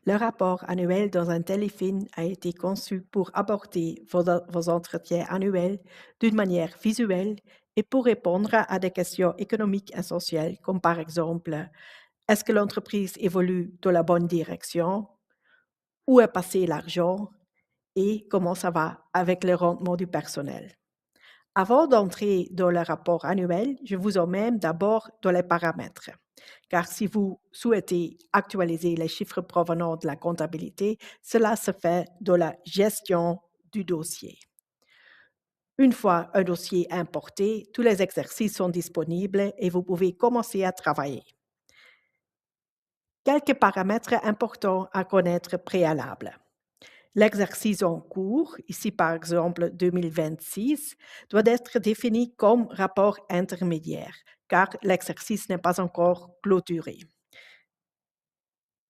Le rapport annuel dans un téléfilm a été conçu pour aborder vos entretiens annuels d'une manière visuelle et pour répondre à des questions économiques et sociales, comme par exemple, est-ce que l'entreprise évolue dans la bonne direction? Où est passé l'argent? Et comment ça va avec le rendement du personnel? Avant d'entrer dans le rapport annuel, je vous emmène d'abord dans les paramètres. Car si vous souhaitez actualiser les chiffres provenant de la comptabilité, cela se fait dans la gestion du dossier. Une fois un dossier importé, tous les exercices sont disponibles et vous pouvez commencer à travailler. Quelques paramètres importants à connaître préalables. L'exercice en cours, ici par exemple 2026, doit être défini comme rapport intermédiaire, car l'exercice n'est pas encore clôturé.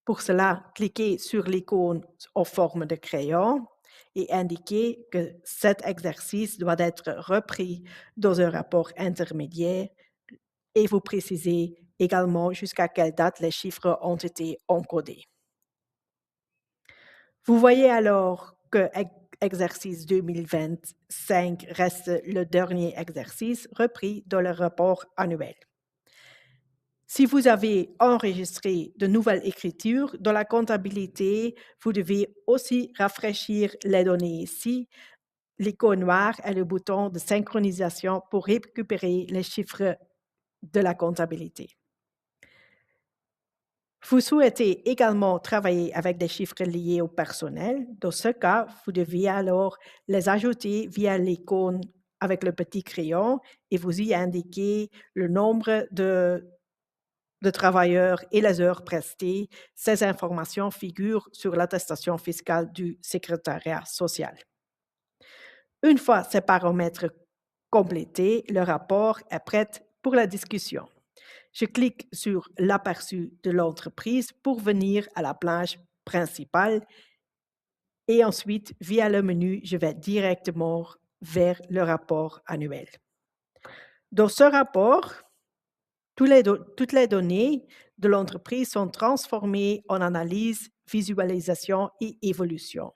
Pour cela, cliquez sur l'icône en forme de crayon et indiquez que cet exercice doit être repris dans un rapport intermédiaire et vous précisez également jusqu'à quelle date les chiffres ont été encodés. Vous voyez alors que exercice 2025 reste le dernier exercice repris dans le rapport annuel. Si vous avez enregistré de nouvelles écritures dans la comptabilité, vous devez aussi rafraîchir les données ici. L'icône noire est le bouton de synchronisation pour récupérer les chiffres de la comptabilité. Vous souhaitez également travailler avec des chiffres liés au personnel. Dans ce cas, vous devez alors les ajouter via l'icône avec le petit crayon et vous y indiquez le nombre de travailleurs et les heures prestées. Ces informations figurent sur l'attestation fiscale du secrétariat social. Une fois ces paramètres complétés, le rapport est prêt pour la discussion. Je clique sur l'aperçu de l'entreprise pour venir à la plage principale et ensuite, via le menu, je vais directement vers le rapport annuel. Dans ce rapport, toutes les données de l'entreprise sont transformées en analyse, visualisation et évolution.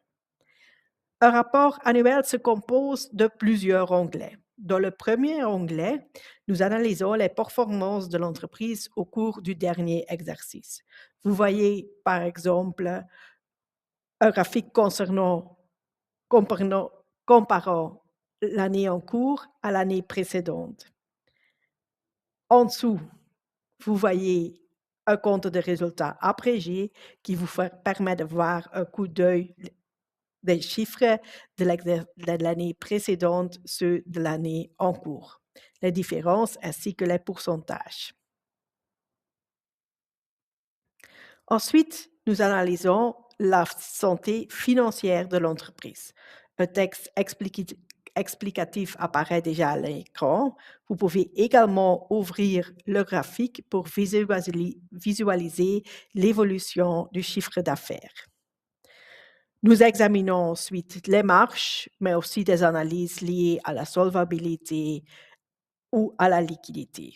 Un rapport annuel se compose de plusieurs onglets. Dans le premier onglet, nous analysons les performances de l'entreprise au cours du dernier exercice. Vous voyez, par exemple, un graphique comparant l'année en cours à l'année précédente. En dessous, vous voyez un compte de résultats abrégé qui vous permet de voir un coup d'œil des chiffres de l'année précédente, ceux de l'année en cours, les différences ainsi que les pourcentages. Ensuite, nous analysons la santé financière de l'entreprise. Un texte explicatif apparaît déjà à l'écran. Vous pouvez également ouvrir le graphique pour visualiser l'évolution du chiffre d'affaires. Nous examinons ensuite les marges, mais aussi des analyses liées à la solvabilité ou à la liquidité.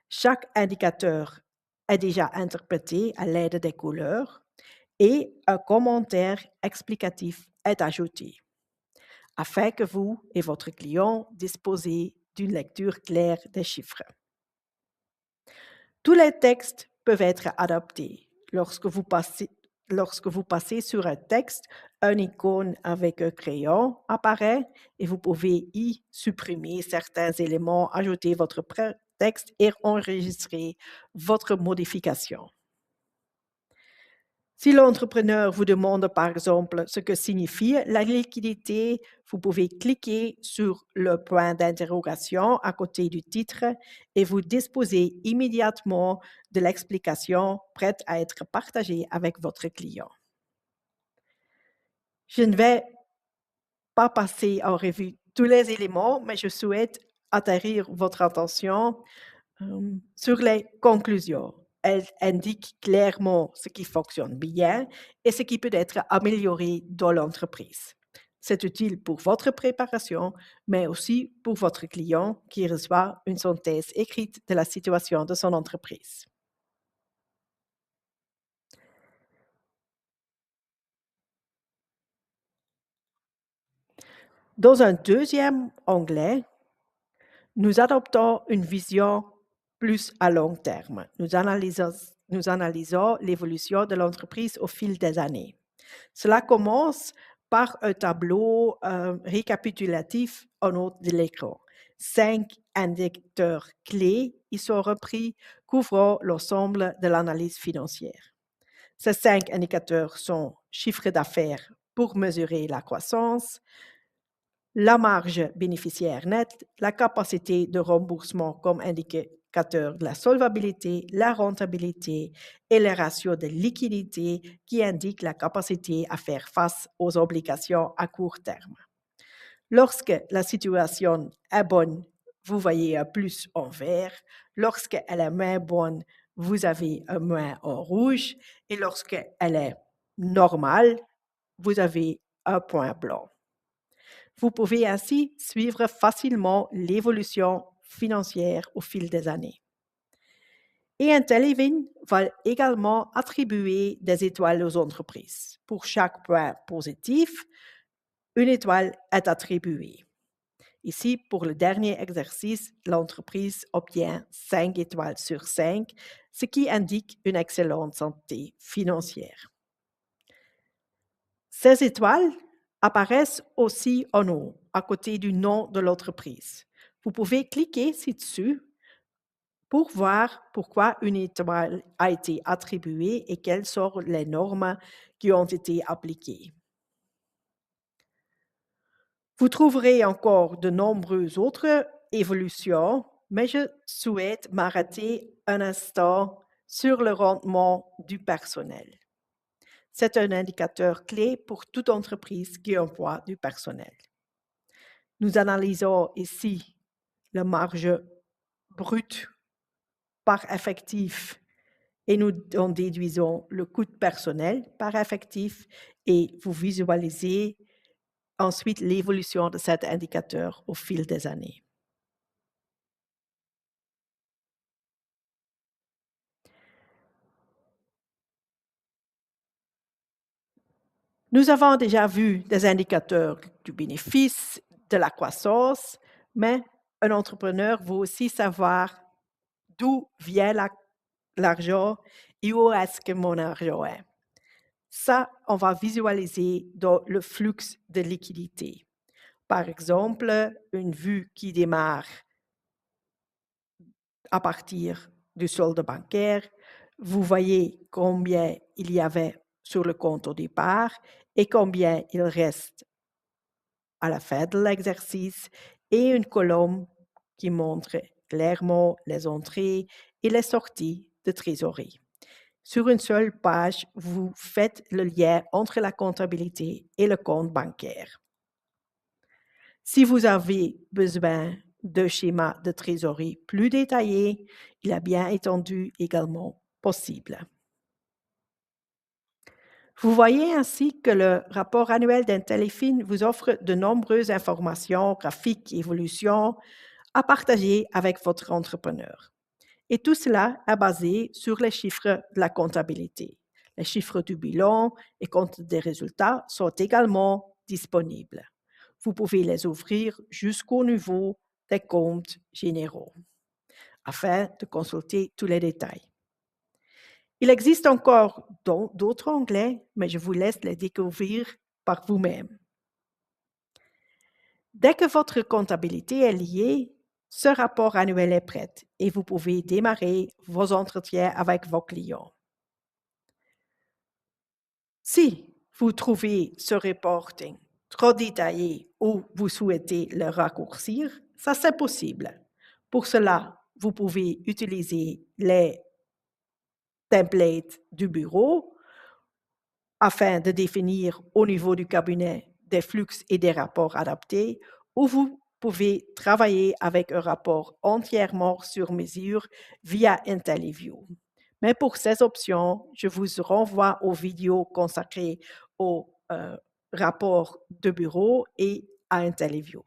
Chaque indicateur est déjà interprété à l'aide des couleurs et un commentaire explicatif est ajouté afin que vous et votre client disposez d'une lecture claire des chiffres. Tous les textes peuvent être adaptés. Lorsque vous passez sur un texte, une icône avec un crayon apparaît et vous pouvez y supprimer certains éléments, ajouter votre texte et enregistrer votre modification. Si l'entrepreneur vous demande par exemple ce que signifie la liquidité, vous pouvez cliquer sur le point d'interrogation à côté du titre et vous disposez immédiatement de l'explication prête à être partagée avec votre client. Je ne vais pas passer en revue tous les éléments, mais je souhaite atterrir votre attention sur les conclusions. Elle indique clairement ce qui fonctionne bien et ce qui peut être amélioré dans l'entreprise. C'est utile pour votre préparation, mais aussi pour votre client qui reçoit une synthèse écrite de la situation de son entreprise. Dans un deuxième onglet, nous adoptons une vision plus à long terme. Nous analysons l'évolution de l'entreprise au fil des années. Cela commence par un tableau récapitulatif en haut de l'écran. 5 indicateurs clés y sont repris, couvrant l'ensemble de l'analyse financière. Ces 5 indicateurs sont chiffre d'affaires pour mesurer la croissance, la marge bénéficiaire nette, la capacité de remboursement comme indicateur de la solvabilité, la rentabilité et les ratios de liquidité qui indiquent la capacité à faire face aux obligations à court terme. Lorsque la situation est bonne, vous voyez un plus en vert. Lorsqu'elle est moins bonne, vous avez un moins en rouge. Et lorsqu'elle est normale, vous avez un point blanc. Vous pouvez ainsi suivre facilement l'évolution financière au fil des années. Et Intellivin va également attribuer des étoiles aux entreprises. Pour chaque point positif, une étoile est attribuée. Ici, pour le dernier exercice, l'entreprise obtient 5 étoiles sur 5, ce qui indique une excellente santé financière. Ces étoiles apparaissent aussi en haut, à côté du nom de l'entreprise. Vous pouvez cliquer ci-dessus pour voir pourquoi une étoile a été attribuée et quelles sont les normes qui ont été appliquées. Vous trouverez encore de nombreuses autres évolutions, mais je souhaite m'arrêter un instant sur le rendement du personnel. C'est un indicateur clé pour toute entreprise qui emploie du personnel. Nous analysons ici la marge brute par effectif et nous en déduisons le coût de personnel par effectif et vous visualisez ensuite l'évolution de cet indicateur au fil des années. Nous avons déjà vu des indicateurs du bénéfice, de la croissance, mais un entrepreneur veut aussi savoir d'où vient l'argent et où est-ce que mon argent est. Ça, on va visualiser dans le flux de liquidité. Par exemple, une vue qui démarre à partir du solde bancaire, vous voyez combien il y avait sur le compte au départ et combien il reste à la fin de l'exercice et une colonne qui montre clairement les entrées et les sorties de trésorerie. Sur une seule page, vous faites le lien entre la comptabilité et le compte bancaire. Si vous avez besoin de schémas de trésorerie plus détaillés, il est bien entendu également possible. Vous voyez ainsi que le rapport annuel d'Intellifin vous offre de nombreuses informations, graphiques, évolutions à partager avec votre entrepreneur. Et tout cela est basé sur les chiffres de la comptabilité. Les chiffres du bilan et comptes des résultats sont également disponibles. Vous pouvez les ouvrir jusqu'au niveau des comptes généraux afin de consulter tous les détails. Il existe encore d'autres onglets, mais je vous laisse les découvrir par vous-même. Dès que votre comptabilité est liée, ce rapport annuel est prêt et vous pouvez démarrer vos entretiens avec vos clients. Si vous trouvez ce reporting trop détaillé ou vous souhaitez le raccourcir, ça c'est possible. Pour cela, vous pouvez utiliser les templates du bureau afin de définir au niveau du cabinet des flux et des rapports adaptés, ou vous pouvez travailler avec un rapport entièrement sur mesure via IntelliView. Mais pour ces options, je vous renvoie aux vidéos consacrées au rapport de bureau et à IntelliView.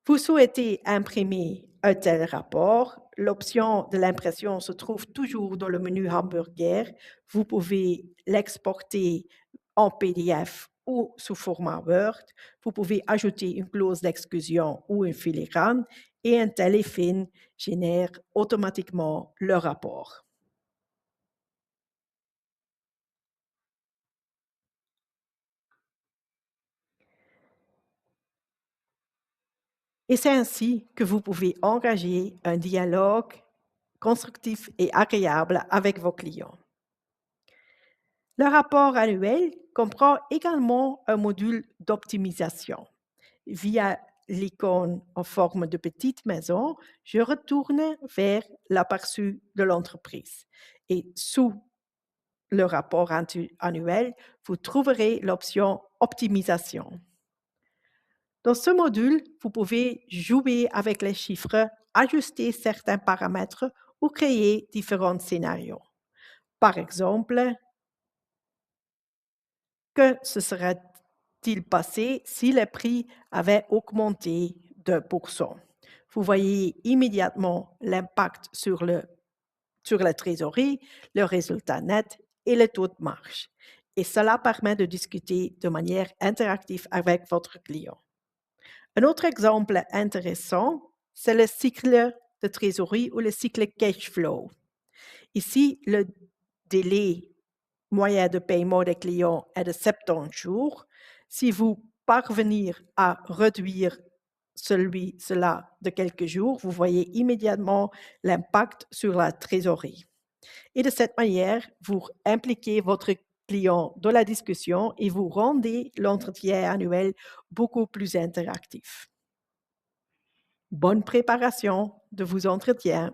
Vous souhaitez imprimer un tel rapport, l'option de l'impression se trouve toujours dans le menu hamburger. Vous pouvez l'exporter en PDF ou sous format Word. Vous pouvez ajouter une clause d'exclusion ou une filigrane et un téléfilm génère automatiquement le rapport. Et c'est ainsi que vous pouvez engager un dialogue constructif et agréable avec vos clients. Le rapport annuel comprend également un module d'optimisation. Via l'icône en forme de petite maison, je retourne vers l'aperçu de l'entreprise. Et sous le rapport annuel, vous trouverez l'option Optimisation. Dans ce module, vous pouvez jouer avec les chiffres, ajuster certains paramètres ou créer différents scénarios. Par exemple, que se serait-il passé si les prix avaient augmenté de 2%? Vous voyez immédiatement l'impact sur la trésorerie, le résultat net et le taux de marge. Et cela permet de discuter de manière interactive avec votre client. Un autre exemple intéressant, c'est le cycle de trésorerie ou le cycle cash flow. Ici, le délai moyen de paiement des clients est de 70 jours. Si vous parvenez à réduire cela de quelques jours, vous voyez immédiatement l'impact sur la trésorerie. Et de cette manière, vous impliquez votre client dans la discussion et vous rendez l'entretien annuel beaucoup plus interactif. Bonne préparation de vos entretiens.